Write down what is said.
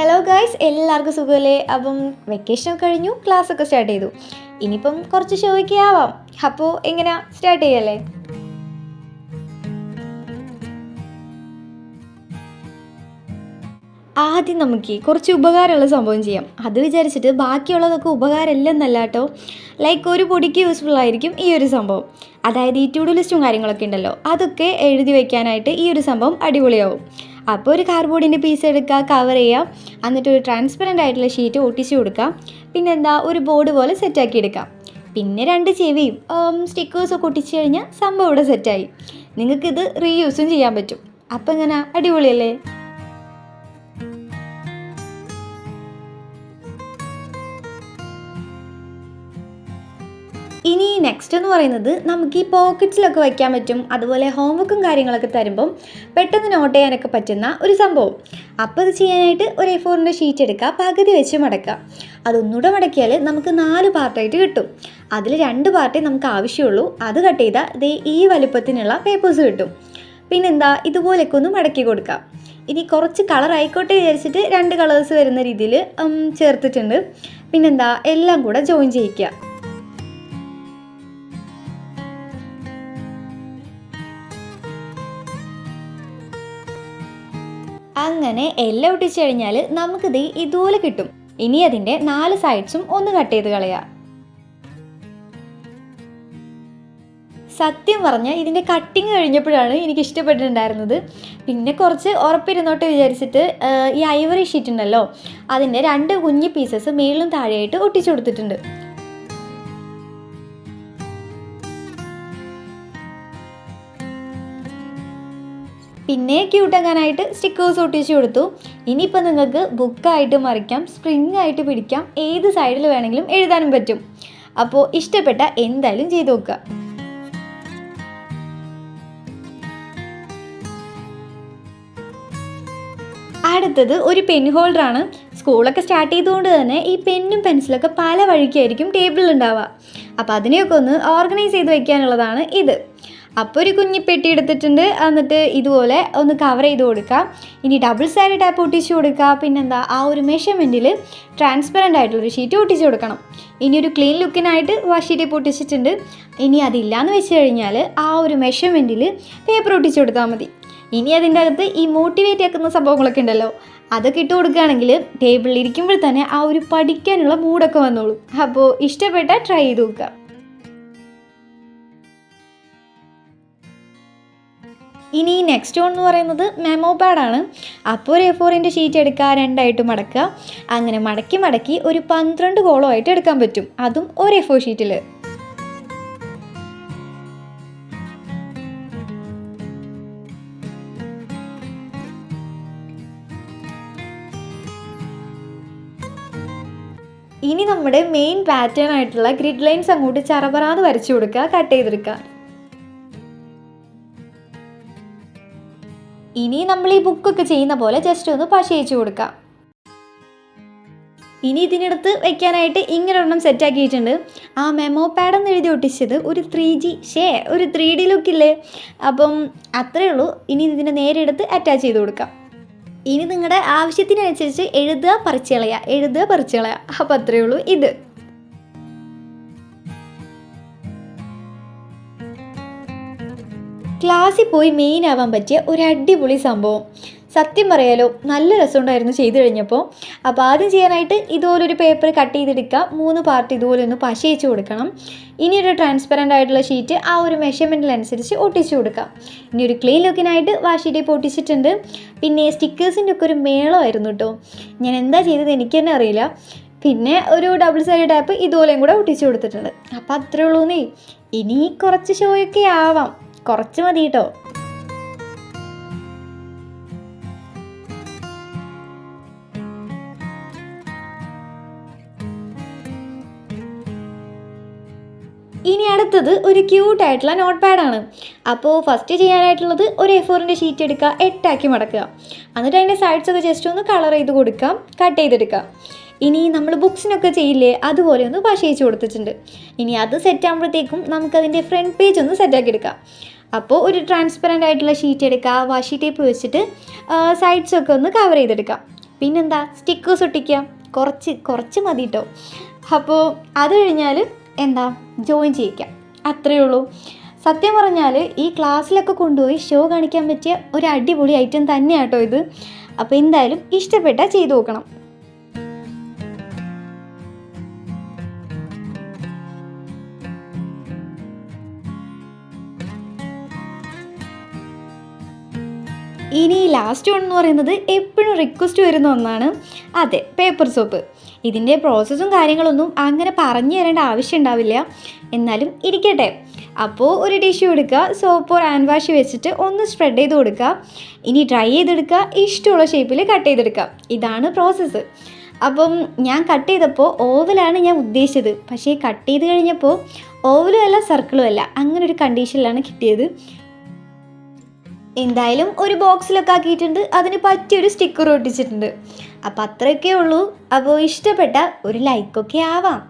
Hello guys, എല്ലാവർക്കും സുഖമല്ലേ? അപ്പം വെക്കേഷനൊക്കെ കഴിഞ്ഞു, ക്ലാസ്സൊക്കെ സ്റ്റാർട്ട് ചെയ്തു. ഇനിയിപ്പം കുറച്ച് ഷോയ്ക്ക് ആവാം. അപ്പോൾ എങ്ങനെയാ സ്റ്റാർട്ട് ചെയ്യല്ലേ? ആദ്യം നമുക്ക് കുറച്ച് ഉപകാരമുള്ള സംഭവം ചെയ്യാം. അത് വിചാരിച്ചിട്ട് ബാക്കിയുള്ളതൊക്കെ ഉപകാരമില്ലെന്നല്ല കേട്ടോ. ലൈക്ക് ഒരു പൊടിക്ക് യൂസ്ഫുൾ ആയിരിക്കും ഈ ഒരു സംഭവം. അതായത് ഈ ടു ഡു ലിസ്റ്റും കാര്യങ്ങളൊക്കെ ഉണ്ടല്ലോ, അതൊക്കെ എഴുതി വെക്കാനായിട്ട് ഈ ഒരു സംഭവം അടിപൊളിയാവും. അപ്പോൾ ഒരു കാർഡ്ബോർഡിൻ്റെ പീസ് എടുക്കുക, കവർ ചെയ്യുക, എന്നിട്ട് ഒരു ട്രാൻസ്പെറൻ്റ് ആയിട്ടുള്ള ഷീറ്റ് ഒട്ടിച്ച് കൊടുക്കുക. പിന്നെന്താ, ഒരു ബോർഡ് പോലെ സെറ്റാക്കി എടുക്കാം. പിന്നെ രണ്ട് ചെവിയും സ്റ്റിക്കേഴ്സൊക്കെ ഒട്ടിച്ച് കഴിഞ്ഞാൽ സംഭവം ഇവിടെ സെറ്റായി. നിങ്ങൾക്കിത് റീയൂസും ചെയ്യാൻ പറ്റും. അപ്പം എങ്ങനെ, അടിപൊളിയല്ലേ? ഇനി നെക്സ്റ്റ് എന്ന് പറയുന്നത്, നമുക്ക് ഈ പോക്കറ്റ്സിലൊക്കെ വയ്ക്കാൻ പറ്റും. അതുപോലെ ഹോംവർക്കും കാര്യങ്ങളൊക്കെ തരുമ്പം പെട്ടെന്ന് നോട്ട് ചെയ്യാനൊക്കെ പറ്റുന്ന ഒരു സംഭവം. അപ്പോൾ ഇത് ചെയ്യാനായിട്ട് ഒരു A4 ഷീറ്റ് എടുക്കുക, പകുതി വെച്ച് മടക്കുക. അതൊന്നുകൂടെ മടക്കിയാൽ നമുക്ക് 4 പാർട്ടായിട്ട് കിട്ടും. അതിൽ 2 പാർട്ടേ നമുക്ക് ആവശ്യമുള്ളൂ. അത് കട്ട് ചെയ്താൽ ദേ ഈ വലുപ്പത്തിനുള്ള പേപ്പേഴ്സ് കിട്ടും. പിന്നെന്താ, ഇതുപോലെയൊക്കെ ഒന്ന് മടക്കി കൊടുക്കാം. ഇനി കുറച്ച് കളർ ആയിക്കോട്ടെ വിചാരിച്ചിട്ട് 2 കളേഴ്സ് വരുന്ന രീതിയിൽ ചേർത്തിട്ടുണ്ട്. പിന്നെന്താ, എല്ലാം കൂടെ ജോയിൻ ചെയ്യിക്കുക. അങ്ങനെ എല്ലാം ഒട്ടിച്ചു കഴിഞ്ഞാൽ നമുക്കിത് ഇതുപോലെ കിട്ടും. ഇനി അതിൻ്റെ 4 സൈഡ്സും ഒന്ന് കട്ട് ചെയ്ത് കളയാം. സത്യം പറഞ്ഞാൽ ഇതിൻ്റെ കട്ടിങ് കഴിഞ്ഞപ്പോഴാണ് എനിക്ക് ഇഷ്ടപ്പെട്ടിട്ടുണ്ടായിരുന്നത്. പിന്നെ കുറച്ച് ഉറപ്പിരുന്നോട്ട് വിചാരിച്ചിട്ട് ഈ ഐവറി ഷീറ്റ് ഉണ്ടല്ലോ, അതിൻ്റെ 2 കുഞ്ഞ് പീസസ് മേളിലും താഴെയായിട്ട് ഒട്ടിച്ചു കൊടുത്തിട്ടുണ്ട്. പിന്നെ ക്യൂട്ടാക്കാനായിട്ട് സ്റ്റിക്കേഴ്സ് ഒട്ടിച്ച് കൊടുത്തു. ഇനിയിപ്പോൾ നിങ്ങൾക്ക് ബുക്കായിട്ട് മറിക്കാം, സ്പ്രിങ് ആയിട്ട് പിടിക്കാം, ഏത് സൈഡിൽ വേണമെങ്കിലും എഴുതാനും പറ്റും. അപ്പോൾ ഇഷ്ടപ്പെട്ട എന്തായാലും ചെയ്ത് നോക്കുക. അടുത്തത് ഒരു പെൻ ഹോൾഡറാണ്. സ്കൂളൊക്കെ സ്റ്റാർട്ട് ചെയ്തുകൊണ്ട് തന്നെ ഈ പെന്നും പെൻസിലൊക്കെ പല വഴിക്കായിരിക്കും ടേബിളിൽ ഉണ്ടാവുക. അപ്പോൾ അതിനെയൊക്കെ ഒന്ന് ഓർഗനൈസ് ചെയ്ത് വയ്ക്കാനുള്ളതാണ് ഇത്. അപ്പോൾ ഒരു കുഞ്ഞി പെട്ടി എടുത്തിട്ടുണ്ട്. എന്നിട്ട് ഇതുപോലെ ഒന്ന് കവർ ചെയ്ത് കൊടുക്കുക. ഇനി ഡബിൾ സൈഡ് ടാപ്പ് ഒട്ടിച്ച് കൊടുക്കുക. പിന്നെന്താ, ആ ഒരു മെഷർമെൻറ്റിൽ ട്രാൻസ്പെറൻ്റ് ആയിട്ടുള്ളൊരു ഷീറ്റ് ഒട്ടിച്ച് കൊടുക്കണം. ഇനി ഒരു ക്ലീൻ ലുക്കിനായിട്ട് വാഷ് ടേപ്പ് ഒട്ടിച്ചിട്ടുണ്ട്. ഇനി അതില്ലാന്ന് വെച്ച് കഴിഞ്ഞാൽ ആ ഒരു മെഷർമെൻറ്റിൽ പേപ്പർ ഒട്ടിച്ച് കൊടുത്താൽ മതി. ഇനി അതിൻ്റെ അകത്ത് ഈ മോട്ടിവേറ്റ് ആക്കുന്ന സംഭവങ്ങളൊക്കെ ഉണ്ടല്ലോ, അതൊക്കെ ഇട്ട് കൊടുക്കുകയാണെങ്കിൽ ടേബിളിൽ ഇരിക്കുമ്പോൾ തന്നെ ആ ഒരു പഠിക്കാനുള്ള മൂഡൊക്കെ വന്നോളൂ. അപ്പോൾ ഇഷ്ടപ്പെട്ടാൽ ട്രൈ ചെയ്ത് നോക്കുക. ഇനി നെക്സ്റ്റ് വൺ എന്ന് പറയുന്നത് മെമോ പാഡാണ്. അപ്പോൾ ഒരു A4 ഷീറ്റ് എടുക്കുക, 2ആയിട്ട് മടക്കുക. അങ്ങനെ മടക്കി മടക്കി ഒരു 12 കോളമായിട്ട് എടുക്കാൻ പറ്റും, അതും ഒരു A4 ഷീറ്റിൽ. ഇനി നമ്മുടെ മെയിൻ പാറ്റേൺ ആയിട്ടുള്ള ഗ്രിഡ് ലൈൻസ് അങ്ങോട്ട് ചറപറാന്ന് വരച്ചു കൊടുക്കുക, കട്ട് ചെയ്തെടുക്കുക. ഇനി നമ്മൾ ഈ ബുക്കൊക്കെ ചെയ്യുന്ന പോലെ ജസ്റ്റ് ഒന്ന് പശയിച്ച് കൊടുക്കാം. ഇനി ഇതിനടുത്ത് വെക്കാനായിട്ട് ഇങ്ങനെ ഒരെണ്ണം സെറ്റാക്കിയിട്ടുണ്ട്. ആ മെമോ പാഡെന്ന് എഴുതി ഒട്ടിച്ചത് ഒരു 3D ലുക്കില്ലേ. അപ്പം അത്രയേ ഉള്ളൂ. ഇനി ഇതിനെ നേരെ എടുത്ത് അറ്റാച്ച് ചെയ്ത് കൊടുക്കാം. ഇനി നിങ്ങളുടെ ആവശ്യത്തിനനുസരിച്ച് എഴുതുക, പറിച്ച് കളയുക. അപ്പം അത്രയേ ഉള്ളൂ ഇത്. ക്ലാസ്സിൽ പോയി മെയിൻ ആവാൻ പറ്റിയ ഒരു അടിപൊളി സംഭവം. സത്യം പറയാലോ, നല്ല രസമുണ്ടായിരുന്നു ചെയ്ത് കഴിഞ്ഞപ്പോൾ. അപ്പോൾ ആദ്യം ചെയ്യാനായിട്ട് ഇതുപോലൊരു പേപ്പർ കട്ട് ചെയ്തെടുക്കുക. 3 പാർട്ട് ഇതുപോലെ ഒന്ന് പശയിച്ച് കൊടുക്കണം. ഇനി ഒരു ട്രാൻസ്പെറൻ്റ് ആയിട്ടുള്ള ഷീറ്റ് ആ ഒരു മെഷർമെൻറ്റിനനുസരിച്ച് ഒട്ടിച്ച് കൊടുക്കാം. ഇനി ഒരു ക്ലീൻ ലുക്കിനായിട്ട് വാഷ് ടേപ്പ് ഒട്ടിച്ചിട്ടുണ്ട്. പിന്നെ സ്റ്റിക്കേഴ്സിൻ്റെ ഒക്കെ ഒരു മേളമായിരുന്നു കേട്ടോ. ഞാൻ എന്താ ചെയ്തത് എനിക്ക് തന്നെ അറിയില്ല. പിന്നെ ഒരു ഡബിൾ സൈഡ് ടാപ്പ് ഇതുപോലെയും കൂടെ ഒട്ടിച്ച് കൊടുത്തിട്ടുണ്ട്. അപ്പോൾ അത്രേ ഉള്ളൂന്നേ. ഇനി കുറച്ച് ഷോയൊക്കെ ആവാം, കുറച്ച് മതി കേട്ടോ. ഇനി അടുത്തത് ഒരു ക്യൂട്ടായിട്ടുള്ള നോട്ട് പാഡാണ്. അപ്പോൾ ഫസ്റ്റ് ചെയ്യാനായിട്ടുള്ളത് ഒരു A4 ഷീറ്റ് എടുക്കുക, 8ആക്കി മടക്കുക. എന്നിട്ട് അതിൻ്റെ സൈഡ്സൊക്കെ ജസ്റ്റ് ഒന്ന് കളർ ചെയ്ത് കൊടുക്കാം, കട്ട് ചെയ്തെടുക്കുക. ഇനി നമ്മൾ ബുക്സിനൊക്കെ ചെയ്യില്ലേ, അതുപോലെ ഒന്ന് പശയിച്ച് കൊടുത്തിട്ടുണ്ട്. ഇനി അത് സെറ്റ് ആകുമ്പോഴത്തേക്കും നമുക്കതിൻ്റെ ഫ്രണ്ട് പേജ് ഒന്ന് സെറ്റാക്കി എടുക്കാം. അപ്പോൾ ഒരു ട്രാൻസ്പെറൻ്റ് ആയിട്ടുള്ള ഷീറ്റ് എടുക്കുക, വാഷി ടേപ്പ് വെച്ചിട്ട് സൈഡ്സൊക്കെ ഒന്ന് കവർ ചെയ്തെടുക്കാം. പിന്നെന്താ സ്റ്റിക്കേഴ്സ് ഒട്ടിക്കാം, കുറച്ച് മതി കേട്ടോ. അപ്പോൾ അത് കഴിഞ്ഞാൽ എന്താ ജോയിൻ ചെയ്യിക്കാം, അത്രയേ ഉള്ളൂ. സത്യം പറഞ്ഞാൽ ഈ ക്ലാസ്സിലൊക്കെ കൊണ്ടുപോയി ഷോ കാണിക്കാൻ പറ്റിയ ഒരു അടിപൊളി ഐറ്റം തന്നെയാണ് കേട്ടോ ഇത്. അപ്പോൾ എന്തായാലും ഇഷ്ടപ്പെട്ടാൽ ചെയ്തു നോക്കണം. ഇനി ലാസ്റ്റ് വൺ എന്ന് പറയുന്നത് എപ്പോഴും റിക്വസ്റ്റ് വരുന്ന ഒന്നാണ്. അതെ, പേപ്പർ സോപ്പ്. ഇതിൻ്റെ പ്രോസസ്സും കാര്യങ്ങളൊന്നും അങ്ങനെ പറഞ്ഞു തരേണ്ട ആവശ്യം ഉണ്ടാവില്ല, എന്നാലും ഇരിക്കട്ടെ. അപ്പോൾ ഒരു ടിഷ്യൂ എടുക്കുക, സോപ്പ് ഓർ ഹാൻഡ് വാഷ് വെച്ചിട്ട് ഒന്ന് സ്പ്രെഡ് ചെയ്ത് കൊടുക്കുക. ഇനി ഡ്രൈ ചെയ്തെടുക്കുക, ഇഷ്ടമുള്ള ഷേപ്പിൽ കട്ട് ചെയ്തെടുക്കുക. ഇതാണ് പ്രോസസ്സ്. അപ്പം ഞാൻ കട്ട് ചെയ്തപ്പോൾ ഓവലാണ് ഞാൻ ഉദ്ദേശിച്ചത്, പക്ഷേ കട്ട് ചെയ്ത് കഴിഞ്ഞപ്പോൾ ഓവലും അല്ല സർക്കിളും അല്ല, അങ്ങനെ ഒരു കണ്ടീഷനിലാണ് കിട്ടിയത്. എന്തായാലും ഒരു ബോക്സിലൊക്കെ ആക്കിയിട്ടുണ്ട്, അതിന് പറ്റിയൊരു സ്റ്റിക്കർ ഒട്ടിച്ചിട്ടുണ്ട്. അപ്പോൾ അത്രയൊക്കെ ഉള്ളൂ. അപ്പോൾ ഇഷ്ടപ്പെട്ട ഒരു ലൈക്കൊക്കെ ആവാം.